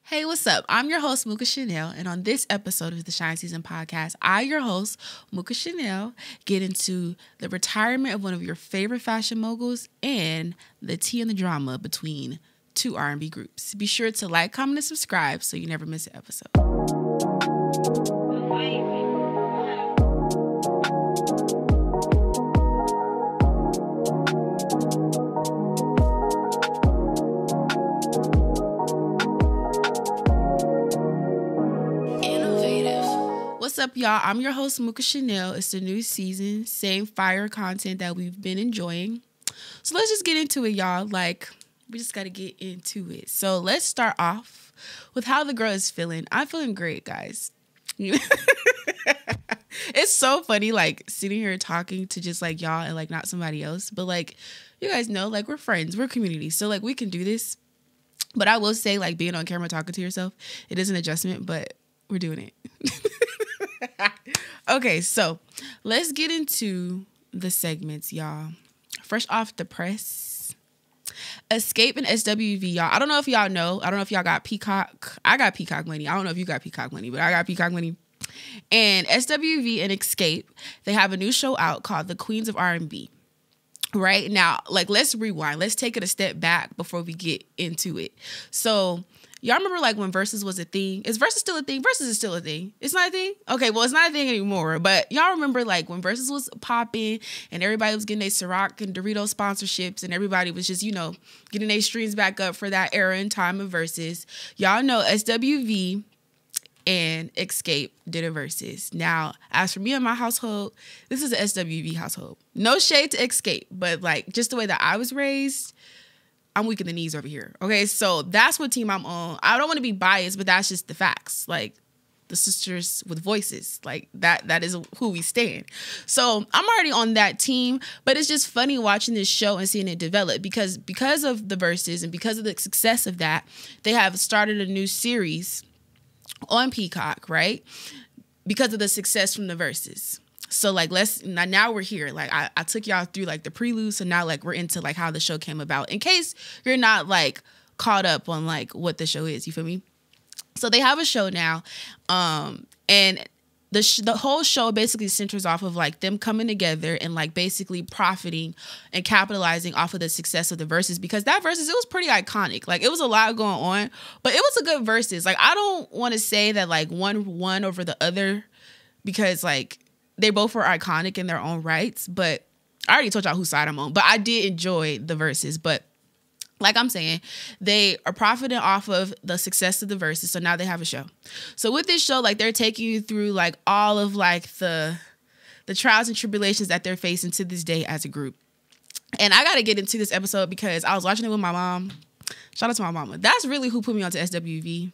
Hey, what's up? I'm your host, Mooka Chanel, and on this episode of the Shine Season Podcast, I, your host, Mooka Chanel, get into the retirement of one of your favorite fashion moguls and the tea and the drama between two R&B groups. Be sure to like, comment, and subscribe so you never miss an episode. What's up, y'all? I'm your host, Mooka Chanel. It's the new season, same fire content that we've been enjoying. So let's just get into it, y'all. We just got to get into it. So let's start off with how the girl is feeling. I'm feeling great, guys. It's so funny, sitting here talking to just, y'all and, not somebody else. But, you guys know, we're friends. We're community. So, we can do this. But I will say, being on camera talking to yourself, it is an adjustment, but we're doing it. Okay, so let's get into the segments, y'all. Fresh off the press, XSCAPE and SWV, y'all. I don't know if y'all know. I don't know if y'all got Peacock. I got Peacock money. I don't know if you got Peacock money, but I got Peacock money. And SWV and XSCAPE, they have a new show out called The Queens of R&B. Right now, let's rewind. Let's take it a step back before we get into it. So, y'all remember when Versus was a thing? Is Versus still a thing? Versus is still a thing. It's not a thing? Okay, well, it's not a thing anymore. But y'all remember when Versus was popping and everybody was getting their Ciroc and Doritos sponsorships and everybody was just, getting their streams back up for that era and time of Versus. Y'all know SWV and XSCAPE did a Versus. Now, as for me and my household, this is an SWV household. No shade to XSCAPE, but just the way that I was raised, I'm weak in the knees over here. Okay, so that's what team I'm on. I don't want to be biased, but that's just the facts. The sisters with voices, that is who we stand. So I'm already on that team, but it's just funny watching this show and seeing it develop because of the Versus and because of the success of that, they have started a new series on Peacock, right? Because of the success from the Versus. So now we're here. I took y'all through the prelude, so now we're into how the show came about. In case you're not caught up on what the show is, you feel me? So they have a show now, and the whole show basically centers off of them coming together and basically profiting and capitalizing off of the success of the Versus, because that Versus, it was pretty iconic. It was a lot going on, but it was a good Versus. I don't want to say that one won over the other because they both were iconic in their own rights, but I already told y'all whose side I'm on. But I did enjoy the Versus. But I'm saying, they are profiting off of the success of the Versus, so now they have a show. So with this show, they're taking you through all of the trials and tribulations that they're facing to this day as a group. And I got to get into this episode because I was watching it with my mom. Shout out to my mama. That's really who put me onto SWV.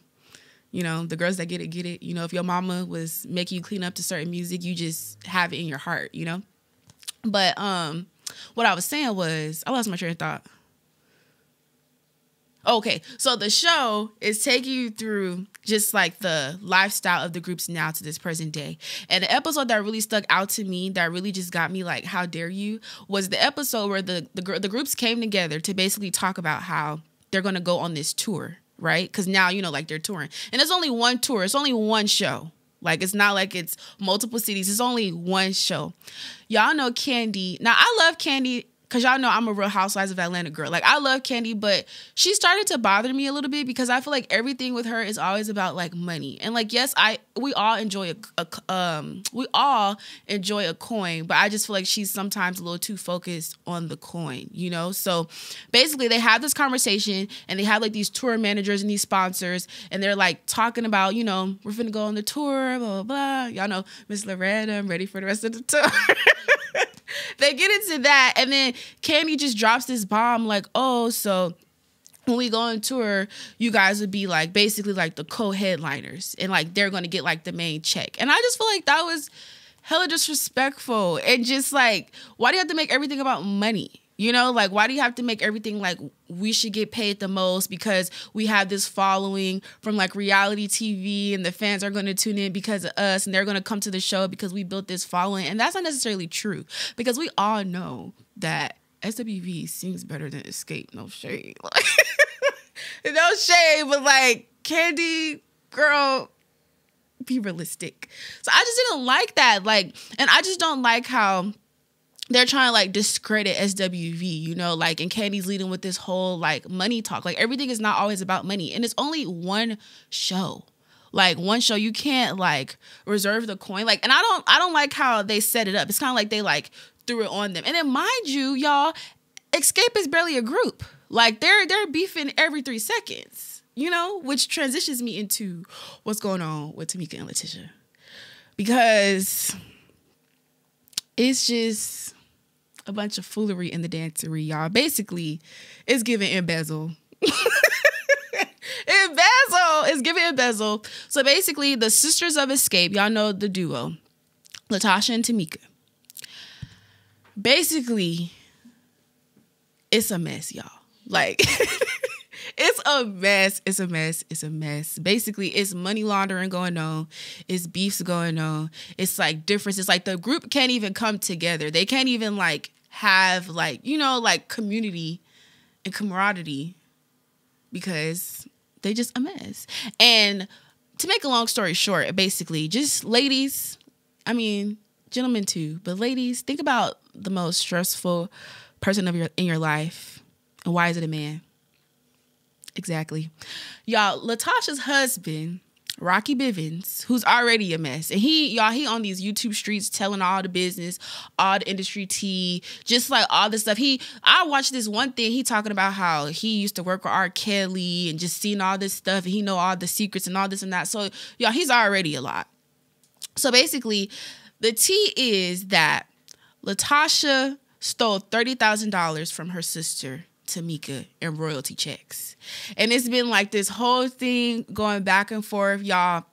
The girls that get it, get it. If your mama was making you clean up to certain music, you just have it in your heart, But what I was saying was, I lost my train of thought. Okay, so the show is taking you through just the lifestyle of the groups now to this present day. And the episode that really stuck out to me, that really just got me how dare you, was the episode where the groups came together to basically talk about how they're going to go on this tour. Right? Because now, they're touring. And it's only one tour. It's only one show. It's not it's multiple cities. It's only one show. Y'all know Candy. Now, I love Candy because y'all know I'm a Real Housewives of Atlanta girl. I love Candy, but she started to bother me a little bit because I feel everything with her is always about money. And yes, we all enjoy a coin, but I just feel she's sometimes a little too focused on the coin, So basically, they have this conversation and they have these tour managers and these sponsors, and they're talking about, we're finna go on the tour, blah blah blah. Y'all know Miss Loretta. I'm ready for the rest of the tour. They get into that, and then Candy just drops this bomb oh, so when we go on tour, you guys would be basically the co-headliners, and they're going to get the main check. And I just feel that was hella disrespectful, and just why do you have to make everything about money? Why do you have to make everything we should get paid the most because we have this following from reality TV and the fans are going to tune in because of us and they're going to come to the show because we built this following? And that's not necessarily true because we all know that SWV sings better than XSCAPE. No shade. No shade, but Kandi, girl, be realistic. So I just didn't like that. Like, and I just don't like how they're trying to like discredit SWV, you know, like, and Kandi's leading with this whole like money talk. Like, everything is not always about money, and it's only one show. Like, one show, you can't like reserve the coin. Like, and I don't like how they set it up. It's kind of like they like threw it on them. And then mind you, y'all, XSCAPE is barely a group. Like, they're beefing every 3 seconds, you know, which transitions me into what's going on with Tamika and Letitia, because it's just a bunch of foolery in the dancery, y'all. Basically, it's giving embezzle. It's giving embezzle. So basically, the Sisters of Escape, y'all know the duo, Latasha and Tamika. Basically, it's a mess, y'all. Like, it's a mess. It's a mess. It's a mess. Basically, it's money laundering going on. It's beefs going on. It's like differences. Like, the group can't even come together. They can't even like have like, you know, like community and camaraderie, because they just a mess. And to make a long story short, basically, just ladies, I mean, gentlemen too, but ladies, think about the most stressful person in your life, and why is it a man? Exactly. Y'all, Latasha's husband, Rocky Bivens, who's already a mess, and he on these YouTube streets telling all the business, all the industry tea, just like all this stuff. I watched this one thing, he talking about how he used to work with R. Kelly and just seeing all this stuff, and he know all the secrets and all this and that. So y'all, he's already a lot. So basically, the tea is that Latasha stole $30,000 from her sister Tamika in royalty checks. And it's been like this whole thing going back and forth, y'all.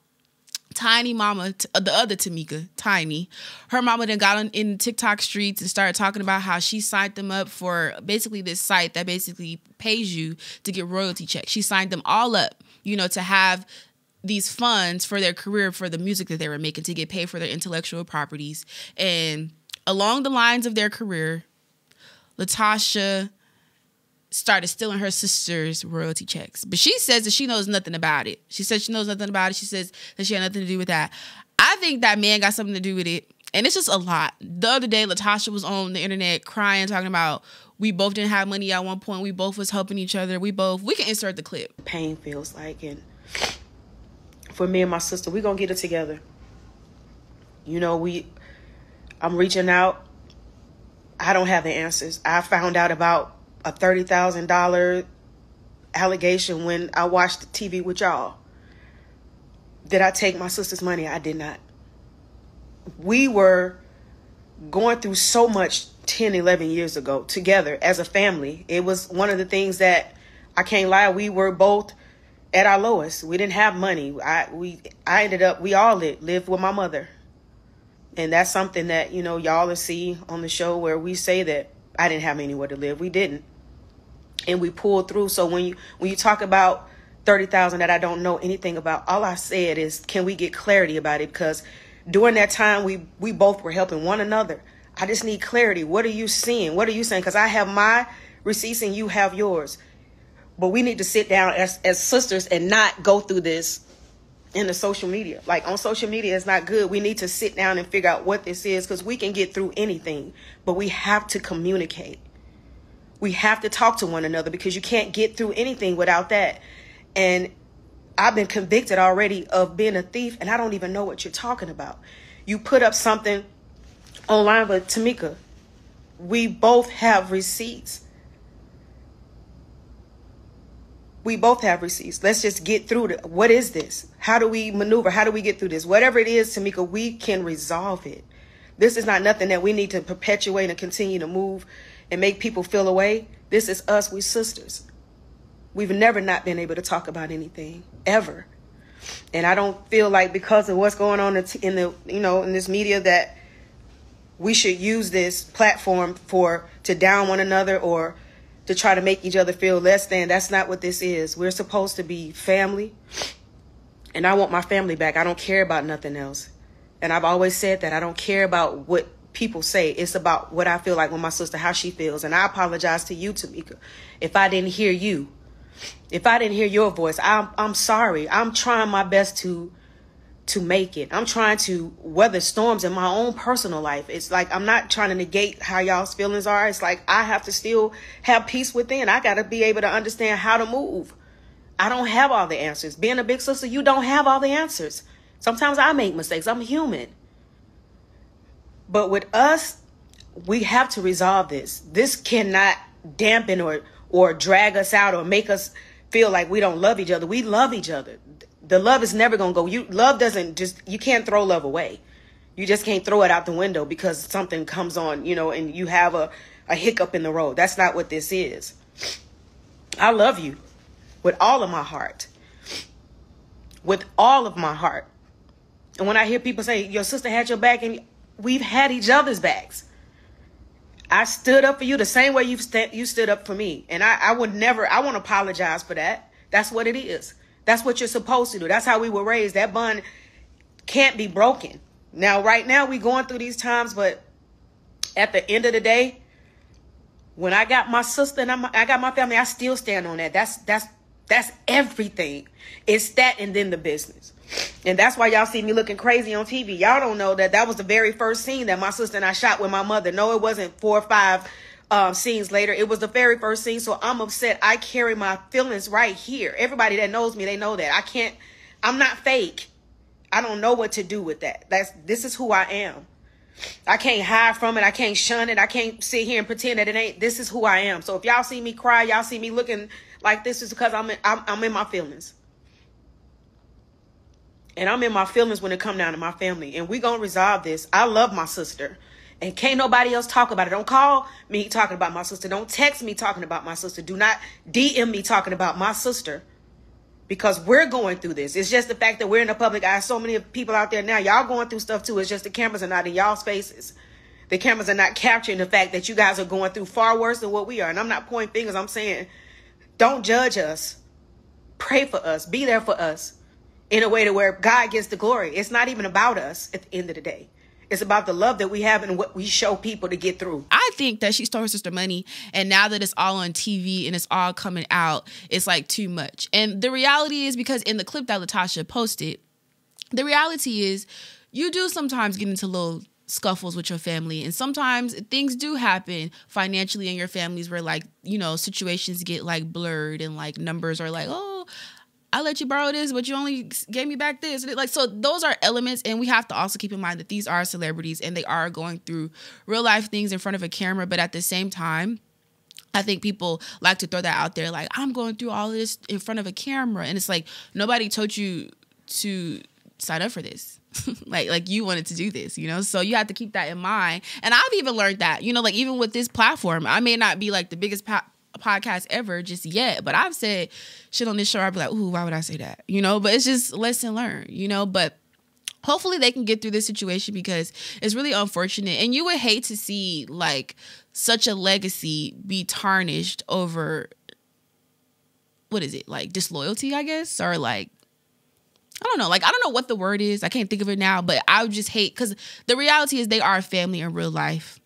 Tiny mama, the other Tamika, Tiny, her mama then got in TikTok streets and started talking about how she signed them up for basically this site that basically pays you to get royalty checks. She signed them all up, you know, to have these funds for their career, for the music that they were making, to get paid for their intellectual properties. And along the lines of their career, Latasha started stealing her sister's royalty checks. But she says that she knows nothing about it. She says she knows nothing about it. She says that she had nothing to do with that. I think that man got something to do with it. And it's just a lot. The other day, Latasha was on the internet crying, talking about we both didn't have money at one point. We both was helping each other. We can insert the clip. Pain feels like, and for me and my sister, we gonna get it together. You know, I'm reaching out. I don't have the answers. I found out about a $30,000 allegation when I watched TV with y'all. Did I take my sister's money? I did not. We were going through so much 10, 11 years ago together as a family. It was one of the things that, I can't lie, we were both at our lowest. We didn't have money. We all lived with my mother. And that's something that, you know, y'all will see on the show where we say that I didn't have anywhere to live. We didn't. And we pulled through. So when you talk about 30,000 that I don't know anything about, all I said is, can we get clarity about it? Because during that time, we both were helping one another. I just need clarity. What are you seeing? What are you saying? Because I have my receipts and you have yours. But we need to sit down as sisters and not go through this in the social media. Like, on social media, it's not good. We need to sit down and figure out what this is, because we can get through anything, but we have to communicate. We have to talk to one another, because you can't get through anything without that. And I've been convicted already of being a thief, and I don't even know what you're talking about. You put up something online with Tamika. We both have receipts. We both have receipts. Let's just get through it. What is this? How do we maneuver? How do we get through this? Whatever it is, Tamika, we can resolve it. This is not nothing that we need to perpetuate and continue to move and make people feel away. This is us. We sisters. We've never not been able to talk about anything, ever. And I don't feel like, because of what's going on in this media, that we should use this platform to down one another or to try to make each other feel less than. That's not what this is. We're supposed to be family. And I want my family back. I don't care about nothing else. And I've always said that I don't care about what people say. It's about what I feel like with my sister, how she feels. And I apologize to you, Tamika, if I didn't hear you. If I didn't hear your voice, I'm sorry. I'm trying my best to make it. I'm trying to weather storms in my own personal life. It's like I'm not trying to negate how y'all's feelings are. It's like I have to still have peace within. I got to be able to understand how to move. I don't have all the answers. Being a big sister, you don't have all the answers. Sometimes I make mistakes. I'm human. But with us, we have to resolve this. This cannot dampen or drag us out or make us feel like we don't love each other. We love each other. The love is never going to go. Love doesn't just, you can't throw love away. You just can't throw it out the window because something comes on, and you have a hiccup in the road. That's not what this is. I love you with all of my heart. With all of my heart. And when I hear people say, your sister had your back, and we've had each other's backs. I stood up for you the same way you stood up for me. And I won't apologize for that. That's what it is. That's what you're supposed to do. That's how we were raised. That bond can't be broken. Now, right now, we're going through these times, but at the end of the day, when I got my sister and I got my family, I still stand on that. That's everything. It's that and then the business. And that's why y'all see me looking crazy on TV. Y'all don't know that was the very first scene that my sister and I shot with my mother. No, it wasn't 4 or 5 scenes later. It was the very first scene. So I'm upset. I carry my feelings right here. Everybody that knows me, they know that. I'm not fake. I don't know what to do with that. This is who I am. I can't hide from it. I can't shun it. I can't sit here and pretend that it ain't. This is who I am. So if y'all see me cry, y'all see me looking like this, is because I'm in my feelings. And I'm in my feelings when it come down to my family. And we going to resolve this. I love my sister. And can't nobody else talk about it. Don't call me talking about my sister. Don't text me talking about my sister. Do not DM me talking about my sister. Because we're going through this. It's just the fact that we're in the public eye. So many people out there now. Y'all going through stuff too. It's just the cameras are not in y'all's faces. The cameras are not capturing the fact that you guys are going through far worse than what we are. And I'm not pointing fingers. I'm saying, don't judge us. Pray for us. Be there for us. In a way to where God gets the glory. It's not even about us at the end of the day. It's about the love that we have and what we show people to get through. I think that she stole her sister money. And now that it's all on TV and it's all coming out, it's like too much. And the reality is, because in the clip that Latasha posted, the reality is you do sometimes get into little scuffles with your family. And sometimes things do happen financially in your families where situations get blurred and numbers are oh, I let you borrow this, but you only gave me back this. So those are elements, and we have to also keep in mind that these are celebrities and they are going through real life things in front of a camera. But at the same time, I think people like to throw that out there, I'm going through all this in front of a camera. And it's nobody told you to sign up for this. like you wanted to do this, So you have to keep that in mind. And I've even learned that, even with this platform, I may not be the biggest podcast ever just yet, but I've said shit on this show. I'd be ooh, why would I say that? But it's just lesson learned, but hopefully they can get through this situation because it's really unfortunate. And you would hate to see such a legacy be tarnished over, what is it? Disloyalty, I guess? Or I don't know. I don't know what the word is. I can't think of it now, but I would just hate, because the reality is they are a family in real life.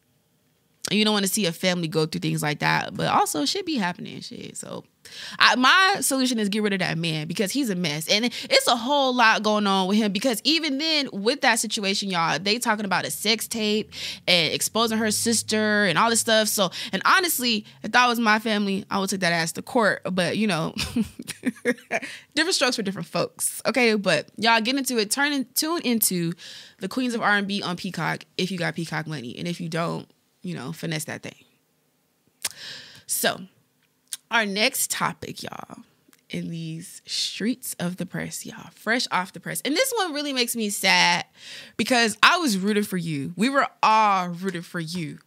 You don't want to see a family go through things like that, but also shit be happening, shit. So my solution is get rid of that man because he's a mess. And it's a whole lot going on with him because even then with that situation, y'all, they talking about a sex tape and exposing her sister and all this stuff. So, and honestly, if that was my family, I would take that ass to court. But, different strokes for different folks. Okay, but y'all get into it. Tune into the Queens of R&B on Peacock if you got Peacock money. And if you don't, finesse that thing. So, our next topic, y'all, in these streets of the press, y'all, fresh off the press. And this one really makes me sad because I was rooting for you. We were all rooting for you.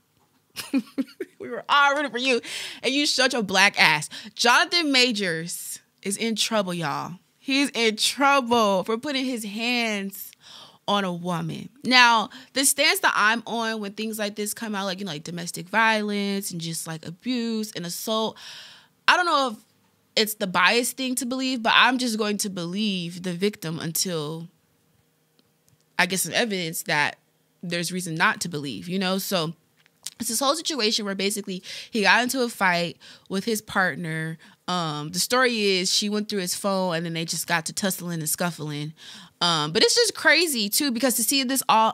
We were all rooting for you. And you shut your black ass. Jonathan Majors is in trouble, y'all. He's in trouble for putting his hands on a woman. Now, the stance that I'm on when things like this come out, like domestic violence and just abuse and assault, I don't know if it's the biased thing to believe, but I'm just going to believe the victim until I get some evidence that there's reason not to believe, So it's this whole situation where basically he got into a fight with his partner The story is she went through his phone and then they just got to tussling and scuffling. But it's just crazy too, because to see this all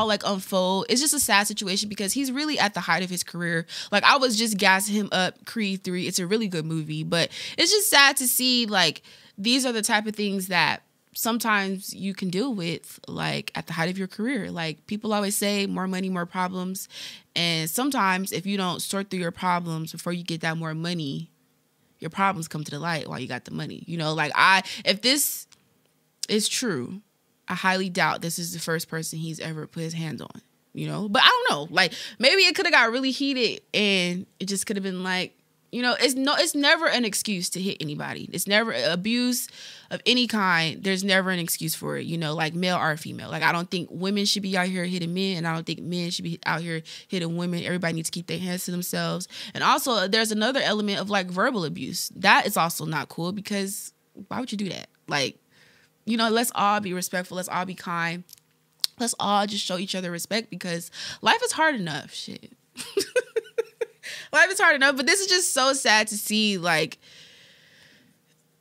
like unfold, it's just a sad situation because he's really at the height of his career. Like, I was just gassing him up. Creed 3, it's a really good movie, but it's just sad to see like these are the type of things that sometimes you can deal with like at the height of your career. Like, people always say more money, more problems. And sometimes if you don't sort through your problems before you get that more money, your problems come to the light while you got the money. You know, like if this is true, I highly doubt this is the first person he's ever put his hands on, you know? But I don't know. Like, maybe it could have got really heated and it just could have been like, you know, it's never an excuse to hit anybody. It's never abuse of any kind. There's never an excuse for it, you know, like male or female. Like, I don't think women should be out here hitting men, and I don't think men should be out here hitting women. Everybody needs to keep their hands to themselves. And also, there's another element of like verbal abuse. That is also not cool, because why would you do that? Like, you know, let's all be respectful. Let's all be kind. Let's all just show each other respect, because life is hard enough. Shit. Life is hard enough. But this is just so sad to see, like,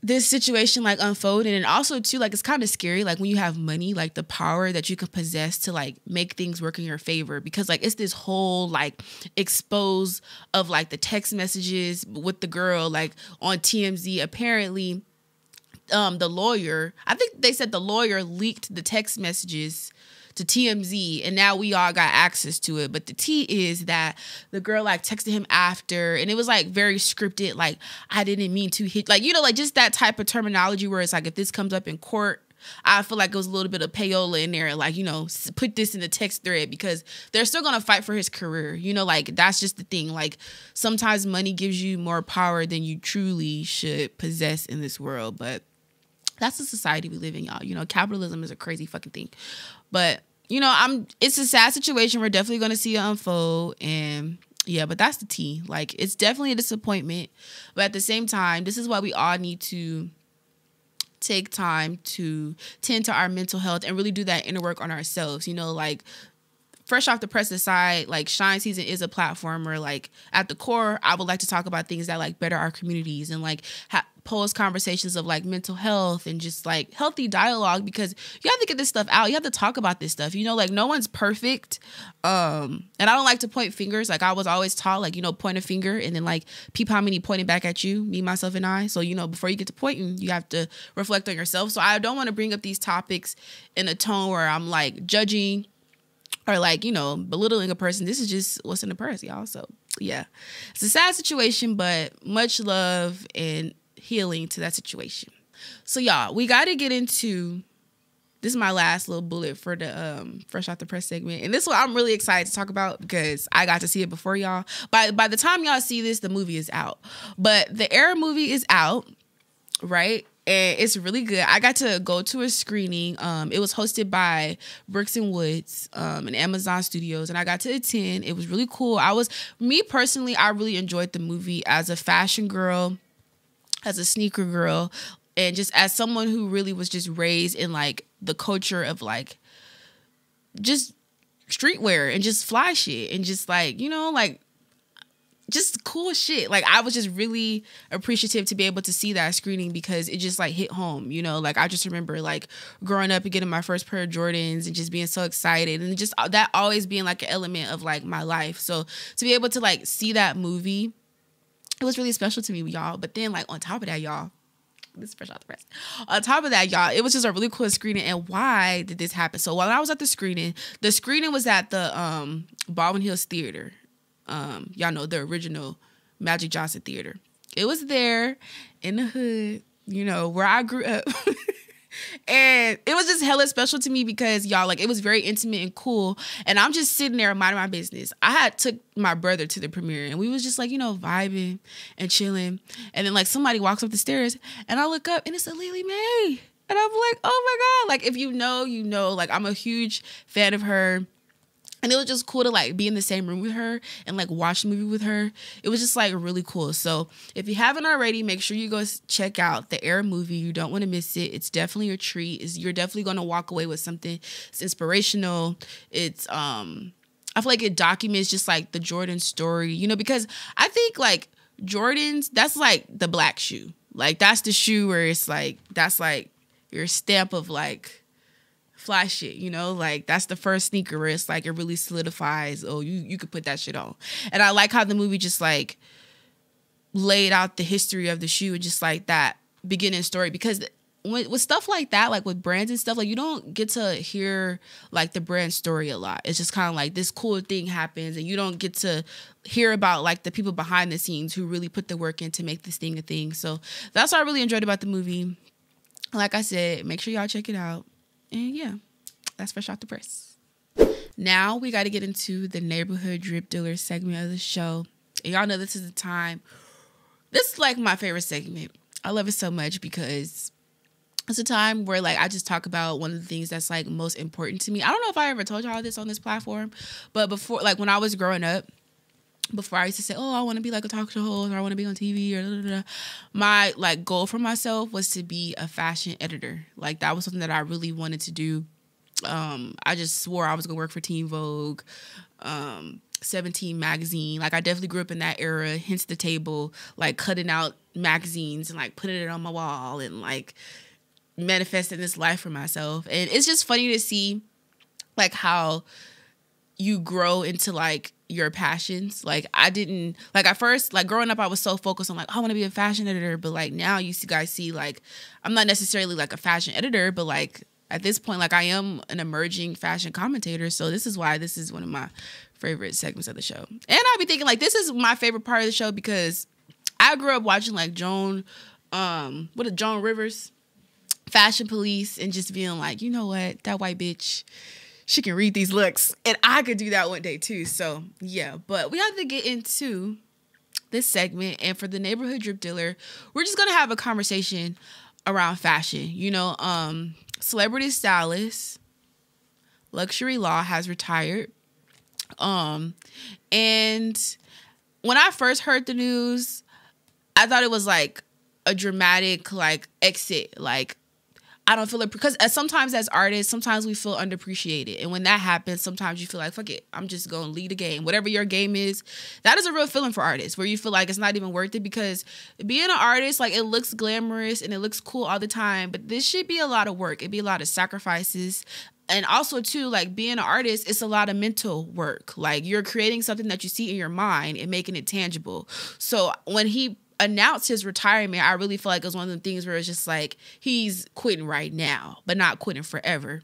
this situation, like, unfolding. And also, too, like, it's kind of scary, like, when you have money, like, the power that you can possess to, like, make things work in your favor. Because, like, it's this whole, like, expose of, like, the text messages with the girl, like, on TMZ. Apparently, the lawyer, I think they said the lawyer leaked the text messages to TMZ, and now we all got access to it. But the tea is that the girl like texted him after, and it was like very scripted, like, I didn't mean to hit, like, you know, like just that type of terminology where it's like, if this comes up in court, I feel like it was a little bit of payola in there, like, you know, put this in the text thread, because they're still gonna fight for his career, you know, like, that's just the thing. Like, sometimes money gives you more power than you truly should possess in this world. But that's the society we live in, y'all. You know, capitalism is a crazy fucking thing. But, you know, it's a sad situation. We're definitely going to see it unfold. And yeah, but that's the tea. Like, it's definitely a disappointment. But at the same time, this is why we all need to take time to tend to our mental health and really do that inner work on ourselves. You know, like, fresh off the press aside, like, Shine Season is a platform where, like, at the core, I would like to talk about things that, like, better our communities and, like, pose conversations of, like, mental health and just, like, healthy dialogue, because you have to get this stuff out. You have to talk about this stuff. You know, like, no one's perfect. And I don't like to point fingers. Like, I was always taught, like, you know, point a finger and then, like, peep how many pointing back at you, me, myself, and I. So, you know, before you get to pointing, you have to reflect on yourself. So I don't want to bring up these topics in a tone where I'm, like, judging or, like, you know, belittling a person. This is just what's in the press, y'all. So, yeah. It's a sad situation, but much love and healing to that situation. So, y'all, we got to get into, this is my last little bullet for the fresh off the press segment. And this one I'm really excited to talk about because I got to see it before y'all. By the time y'all see this, the movie is out. But the Air movie is out, right? And it's really good. I got to go to a screening. It was hosted by Brooks and Woods and Amazon Studios, and I got to attend. It was really cool. Me personally, I really enjoyed the movie as a fashion girl, as a sneaker girl, and just as someone who really was just raised in, like, the culture of, like, just streetwear and just fly shit and just, like, you know, like, just cool shit. Like, I was just really appreciative to be able to see that screening because it just, like, hit home, you know? Like, I just remember, like, growing up and getting my first pair of Jordans and just being so excited and just that always being, like, an element of, like, my life. So to be able to, like, see that movie, it was really special to me, y'all. But then, like, on top of that, y'all, this is fresh out the press. On top of that, y'all, it was just a really cool screening. And why did this happen? So while I was at the screening was at the Baldwin Hills Theater. Y'all know the original Magic Johnson Theater. It was there in the hood, you know, where I grew up. And it was just hella special to me because, y'all, like, it was very intimate and cool. And I'm just sitting there minding my business. I had took my brother to the premiere and we was just, like, you know, vibing and chilling. And then, like, somebody walks up the stairs and I look up and it's Lily Mae. And I'm like, oh my God. Like, if you know, you know, like, I'm a huge fan of her. And it was just cool to, like, be in the same room with her and, like, watch the movie with her. It was just, like, really cool. So if you haven't already, make sure you go check out the Air movie. You don't want to miss it. It's definitely a treat. You're definitely going to walk away with something. It's inspirational. It's, I feel like it documents just, like, the Jordan story, you know, because I think, like, Jordans, that's like the black shoe. Like, that's the shoe where it's like, that's like your stamp of like fly shit, you know? Like, that's the first sneaker where it's like, it really solidifies, oh, you could put that shit on. And I like how the movie just like laid out the history of the shoe and just like that beginning story, because with stuff like that, like with brands and stuff, like you don't get to hear like the brand story a lot. It's just kind of like this cool thing happens and you don't get to hear about like the people behind the scenes who really put the work in to make this thing a thing. So that's what I really enjoyed about the movie. Like I said, make sure y'all check it out. And yeah, that's Fresh Off the Press. Now we got to get into the neighborhood drip dealer segment of the show. And y'all know this is the time. This is like my favorite segment. I love it so much because it's a time where like I just talk about one of the things that's like most important to me. I don't know if I ever told y'all this on this platform, but before, like when I was growing up, before I used to say, oh, I want to be like a talk show host or I want to be on TV or da, da, da, my like goal for myself was to be a fashion editor. Like that was something that I really wanted to do. I just swore I was gonna work for Teen Vogue, 17 magazine. Like I definitely grew up in that era, hence the table, like cutting out magazines and like putting it on my wall and like manifesting this life for myself. And it's just funny to see like how you grow into like your passions. Like I didn't, like at first, like growing up I was so focused on like, I want to be a fashion editor, but like now you guys see like I'm not necessarily like a fashion editor, but like at this point like I am an emerging fashion commentator. So this is why this is one of my favorite segments of the show. And I'll be thinking like this is my favorite part of the show because I grew up watching like Joan Rivers, Fashion Police, and just being like, you know what, that white bitch, she can read these looks, and I could do that one day too. So yeah, but we have to get into this segment, and for the neighborhood drip dealer, we're just gonna have a conversation around fashion. You know, celebrity stylist Luxury Law has retired, and when I first heard the news, I thought it was like a dramatic like exit, like I don't feel it, because sometimes as artists, sometimes we feel underappreciated. And when that happens, sometimes you feel like, fuck it, I'm just going to lead a game. Whatever your game is, that is a real feeling for artists where you feel like it's not even worth it, because being an artist, like it looks glamorous and it looks cool all the time, but this should be a lot of work. It'd be a lot of sacrifices. And also too, like being an artist, it's a lot of mental work. Like you're creating something that you see in your mind and making it tangible. So when he announced his retirement, I really feel like it was one of the things where it's just like he's quitting right now, but not quitting forever.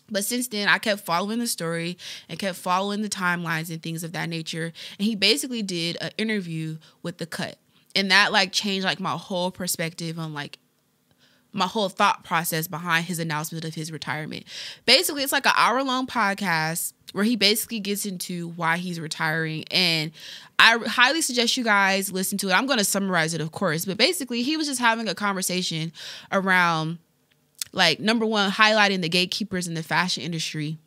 But since then, I kept following the story and kept following the timelines and things of that nature. And he basically did an interview with The Cut. And that like changed like my whole perspective on like my whole thought process behind his announcement of his retirement. Basically, it's like an hour-long podcast where he basically gets into why he's retiring. And I highly suggest you guys listen to it. I'm going to summarize it, of course. But basically, he was just having a conversation around, like, number one, highlighting the gatekeepers in the fashion industry.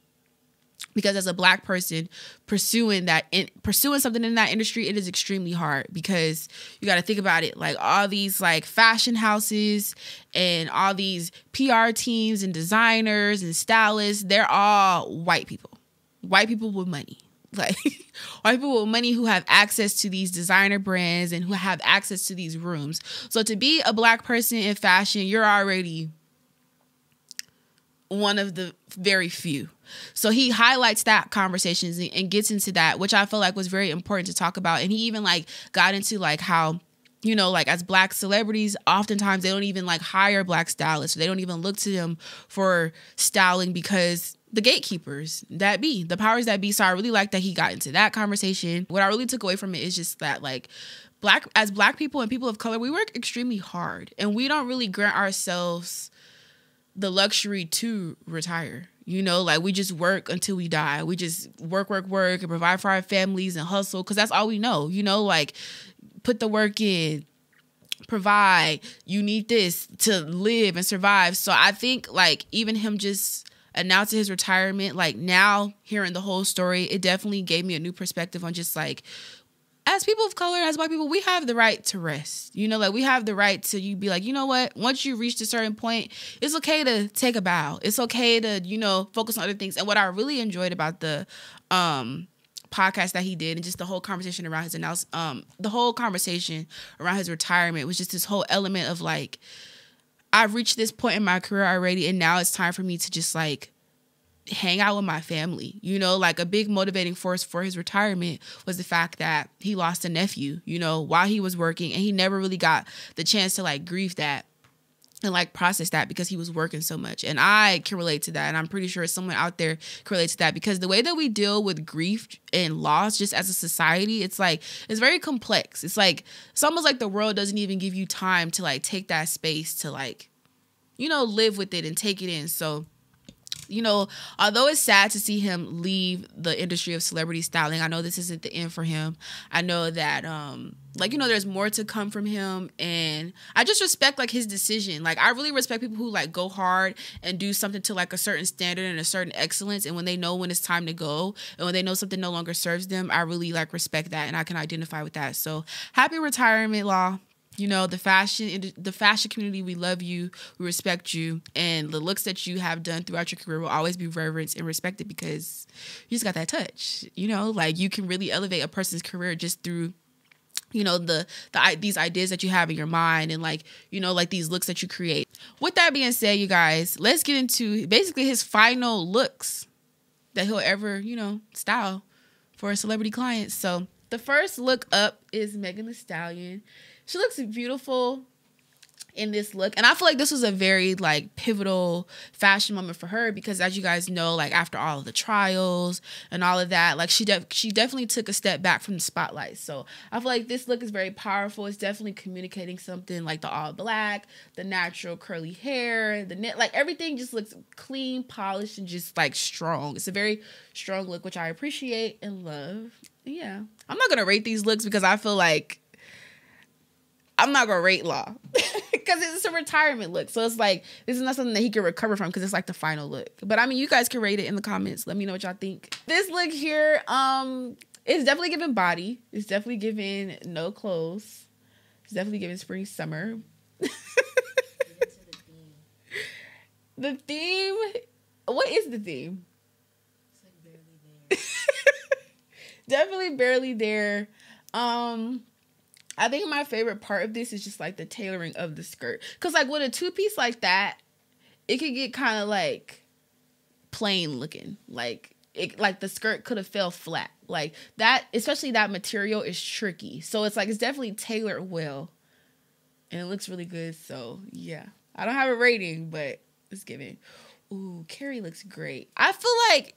Because as a Black person pursuing something in that industry, it is extremely hard, because you got to think about it. Like all these like fashion houses and all these PR teams and designers and stylists, they're all white people with money. Like white people with money who have access to these designer brands and who have access to these rooms. So to be a Black person in fashion, you're already one of the very few. So he highlights that conversations and gets into that, which I feel like was very important to talk about. And he even like got into like how, you know, like as Black celebrities, oftentimes they don't even like hire Black stylists. They don't even look to them for styling because the gatekeepers that be, the powers that be. So I really like that he got into that conversation. What I really took away from it is just that like as Black people and people of color, we work extremely hard and we don't really grant ourselves the luxury to retire. You know, like we just work until we die. We just work and provide for our families and hustle because that's all we know. You know, like put the work in, provide. You need this to live and survive. So I think like even him just announcing his retirement, like now hearing the whole story, it definitely gave me a new perspective on just like, as people of color, as White people, we have the right to rest. You know, like we have the right to you be like, you know what? Once you reach a certain point, it's okay to take a bow. It's okay to, you know, focus on other things. And what I really enjoyed about the podcast that he did, and just the whole conversation around his the whole conversation around his retirement was just this whole element of like, I've reached this point in my career already, and now it's time for me to just like hang out with my family. You know, like a big motivating force for his retirement was the fact that he lost a nephew, you know, while he was working, and he never really got the chance to like grieve that and like process that because he was working so much. And I can relate to that, and I'm pretty sure someone out there can relate to that, because the way that we deal with grief and loss just as a society, it's like, it's very complex. It's like, it's almost like the world doesn't even give you time to like take that space to like, you know, live with it and take it in. So, you know, although it's sad to see him leave the industry of celebrity styling, I know this isn't the end for him. I know that, like, you know, there's more to come from him, and I just respect like his decision. Like, I really respect people who like go hard and do something to like a certain standard and a certain excellence, and when they know when it's time to go, and when they know something no longer serves them, I really like respect that, and I can identify with that. So happy retirement, Law. You know, the fashion community, we love you, we respect you, and the looks that you have done throughout your career will always be reverenced and respected, because you just got that touch. You know, like, you can really elevate a person's career just through, you know, these ideas that you have in your mind, and like, you know, like these looks that you create. With that being said, you guys, let's get into basically his final looks that he'll ever, you know, style for a celebrity client. So the first look up is Megan Thee Stallion. She looks beautiful in this look, and I feel like this was a very like pivotal fashion moment for her, because as you guys know, like after all of the trials and all of that, like she definitely took a step back from the spotlight. So I feel like this look is very powerful. It's definitely communicating something, like the all black, the natural curly hair, the knit, like everything just looks clean, polished, and just like strong. It's a very strong look, which I appreciate and love. Yeah, I'm not gonna rate these looks because I feel like I'm not gonna rate Law because it's a retirement look. So it's like, this is not something that he can recover from, because it's like the final look. But I mean, you guys can rate it in the comments. Let me know what y'all think. This look here, it's definitely giving body. It's definitely giving no clothes. It's definitely giving spring, summer. The theme. What is the theme? It's like barely there. Definitely barely there. I think my favorite part of this is just like the tailoring of the skirt. Because like with a two-piece like that, it could get kind of like plain looking. Like the skirt could have fell flat. Like that, especially that material is tricky. So it's like, it's definitely tailored well. And it looks really good. So yeah, I don't have a rating, but it's giving. Ooh, Carrie looks great. I feel like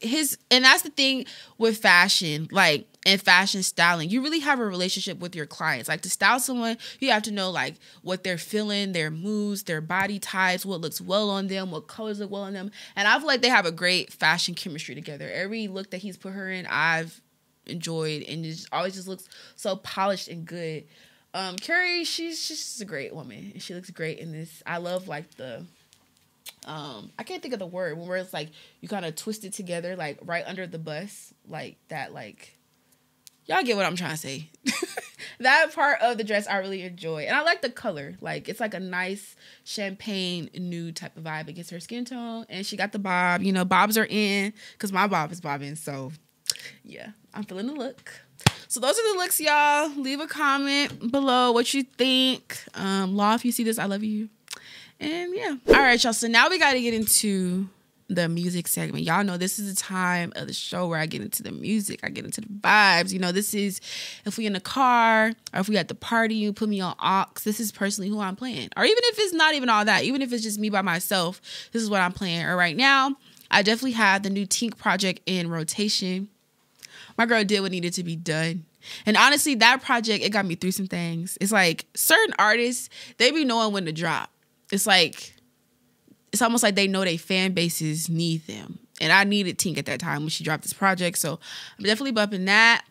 and that's the thing with fashion, like, and fashion styling, you really have a relationship with your clients. Like, to style someone, you have to know like what they're feeling, their moods, their body types, what looks well on them, what colors look well on them. And I feel like they have a great fashion chemistry together. Every look that he's put her in, I've enjoyed, and it always just looks so polished and good. Carrie, she's just a great woman, and she looks great in this. I love like the I can't think of the word, where it's like you kind of twist it together, like right under the bust, like that, like, y'all get what I'm trying to say. That part of the dress I really enjoy, and I like the color. Like, it's like a nice champagne nude type of vibe against her skin tone, and she got the bob. You know, bobs are in, because my bob is bobbing. So yeah, I'm feeling the look. So those are the looks, y'all. Leave a comment below what you think. Law, if you see this, I love you. And yeah. All right, y'all. So now we got to get into the music segment. Y'all know this is the time of the show where I get into the music. I get into the vibes. You know, this is if we in the car or if we at the party, you put me on aux. This is personally who I'm playing. Or even if it's not even all that, even if it's just me by myself, this is what I'm playing. Or right now, I definitely have the new Tink project in rotation. My girl did what needed to be done. And honestly, that project, it got me through some things. It's like certain artists, they be knowing when to drop. It's like, it's almost like they know their fan bases need them. And I needed Tink at that time when she dropped this project. So I'm definitely bumping that.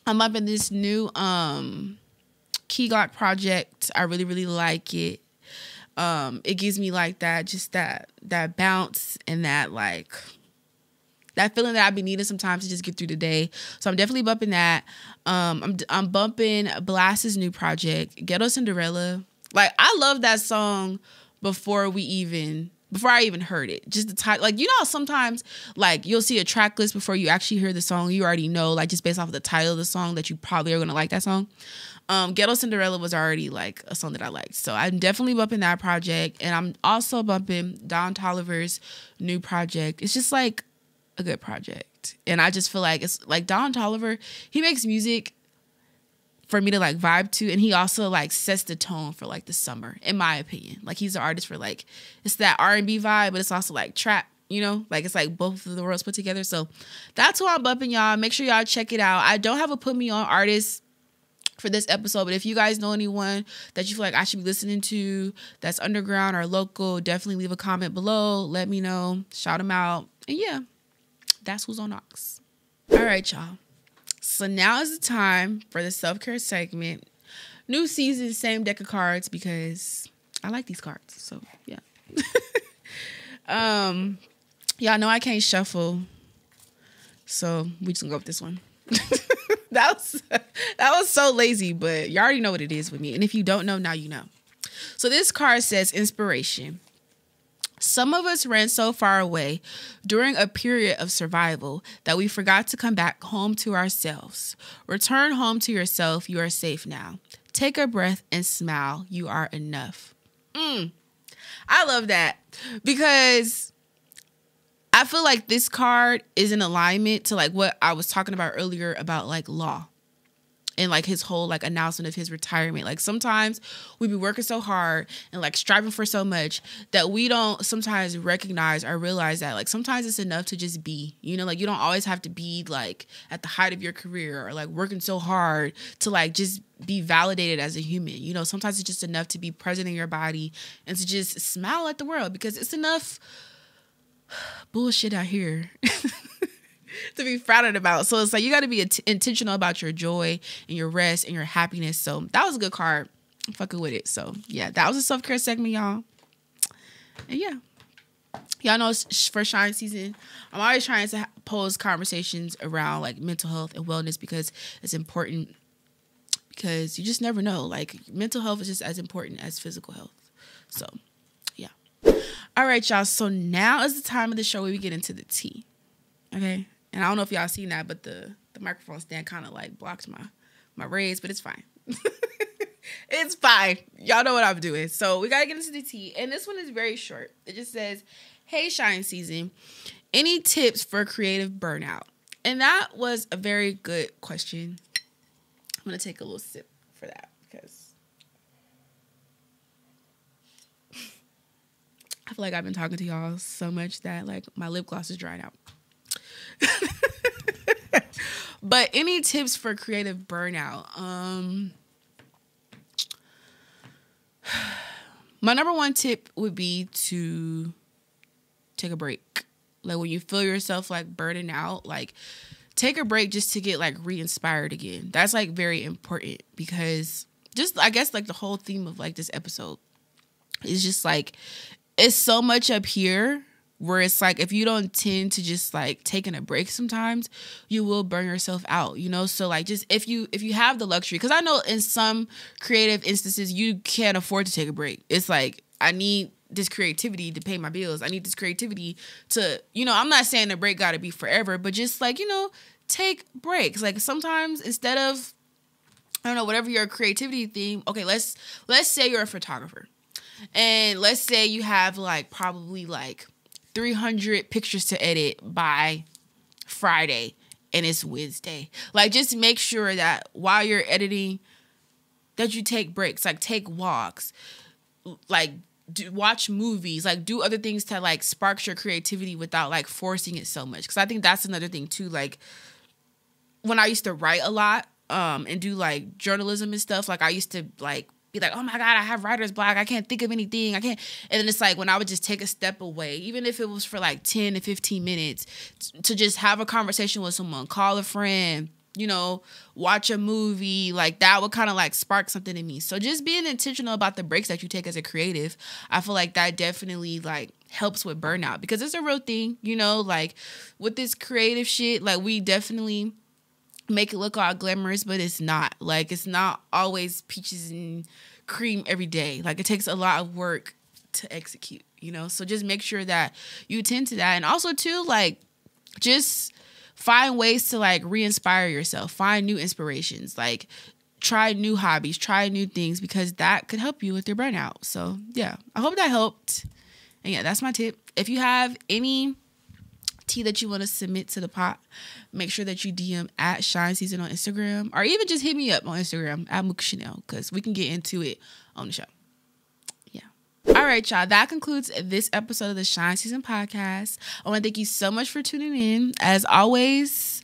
I'm bumping this new Key Glock project. I really, really like it. It gives me like that, just that bounce and that like, that feeling that I've been needing sometimes to just get through the day. So I'm definitely bumping that. I'm bumping Blast's new project, Ghetto Cinderella. Like, I love that song before we even before I even heard it. Just the title. Like, you know how sometimes, like, you'll see a track list before you actually hear the song. You already know, like, just based off of the title of the song that you probably are going to like that song. Ghetto Cinderella was already, like, a song that I liked. So I'm definitely bumping that project. And I'm also bumping Don Toliver's new project. It's just, like, a good project. And I just feel like it's, like, Don Toliver, he makes music for me to, like, vibe to. And he also, like, sets the tone for, like, the summer, in my opinion. Like, he's an artist for, like, it's that R&B vibe, but it's also, like, trap. You know, like, it's like both of the worlds put together. So that's who I'm bumping, y'all. Make sure y'all check it out. I don't have a put me on artist for this episode, but if you guys know anyone that you feel like I should be listening to that's underground or local, definitely leave a comment below. Let me know. Shout them out. And yeah, that's who's on Ox. All right, y'all. So now is the time for the self-care segment. New season, same deck of cards because I like these cards. So yeah. Y'all know I can't shuffle, so we just gonna go with this one. That was so lazy, but you already know what it is with me. And if you don't know, now you know. So this card says inspiration. Some of us ran so far away during a period of survival that we forgot to come back home to ourselves. Return home to yourself. You are safe now. Take a breath and smile. You are enough. I love that because I feel like this card is in alignment to like what I was talking about earlier about like Law and like his whole like announcement of his retirement. Like sometimes we be working so hard and like striving for so much that we don't sometimes recognize or realize that like sometimes it's enough to just be, you know, like you don't always have to be like at the height of your career or like working so hard to like just be validated as a human. You know, sometimes it's just enough to be present in your body and to just smile at the world because it's enough bullshit out here to be frowned about. So it's like you got to be intentional about your joy and your rest and your happiness. So that was a good card. I'm fucking with it. So yeah, that was a self-care segment, y'all. And yeah, y'all know for Shine season, I'm always trying to pose conversations around like mental health and wellness because it's important, because you just never know. Like mental health is just as important as physical health. So yeah. All right, y'all. So now is the time of the show where we get into the tea. Okay. And I don't know if y'all seen that, but the microphone stand kind of like blocked my rays, but it's fine. It's fine. Y'all know what I'm doing. So we got to get into the tea. And this one is very short. It just says, hey, Shine season, any tips for creative burnout? And that was a very good question. I'm going to take a little sip for that because I feel like I've been talking to y'all so much that like my lip gloss is drying out. But any tips for creative burnout? My number one tip would be to take a break. Like when you feel yourself like burning out, like take a break just to get like re-inspired again. That's like very important because just I guess like the whole theme of like this episode is just like it's so much up here where it's like if you don't tend to just like taking a break sometimes, you will burn yourself out, you know? So like just if you have the luxury, because I know in some creative instances you can't afford to take a break. It's like I need this creativity to pay my bills. I need this creativity to, you know, I'm not saying the break got to be forever, but just like, you know, take breaks. Like sometimes instead of, I don't know, whatever your creativity theme, okay, let's say you're a photographer and let's say you have like probably like 300 pictures to edit by Friday and it's Wednesday. Like just make sure that while you're editing that you take breaks, like take walks, like watch movies, like do other things to like spark your creativity without like forcing it so much. Cause I think that's another thing too. Like when I used to write a lot and do like journalism and stuff, like I used to like be like, oh my God, I have writer's block. I can't think of anything. I can't. And then it's like when I would just take a step away, even if it was for like 10 to 15 minutes to just have a conversation with someone, call a friend, you know, watch a movie, like that would kind of like spark something in me. So just being intentional about the breaks that you take as a creative, I feel like that definitely like helps with burnout because it's a real thing, you know, like with this creative shit, like we definitely make it look all glamorous, but it's not. Like it's not always peaches and cream every day. Like it takes a lot of work to execute, you know? So just make sure that you attend to that. And also too, like, just find ways to like re-inspire yourself, find new inspirations, like try new hobbies, try new things, because that could help you with your burnout. So yeah, I hope that helped. And yeah, that's my tip. If you have any tea that you want to submit to the pot, make sure that you DM at Shine Season on Instagram, or even just hit me up on Instagram at Mooka Chanel, because we can get into it on the show. Yeah. All right, y'all. That concludes this episode of the Shine Season podcast. I want to thank you so much for tuning in. As always,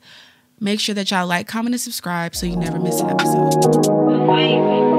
make sure that y'all like, comment, and subscribe so you never miss an episode.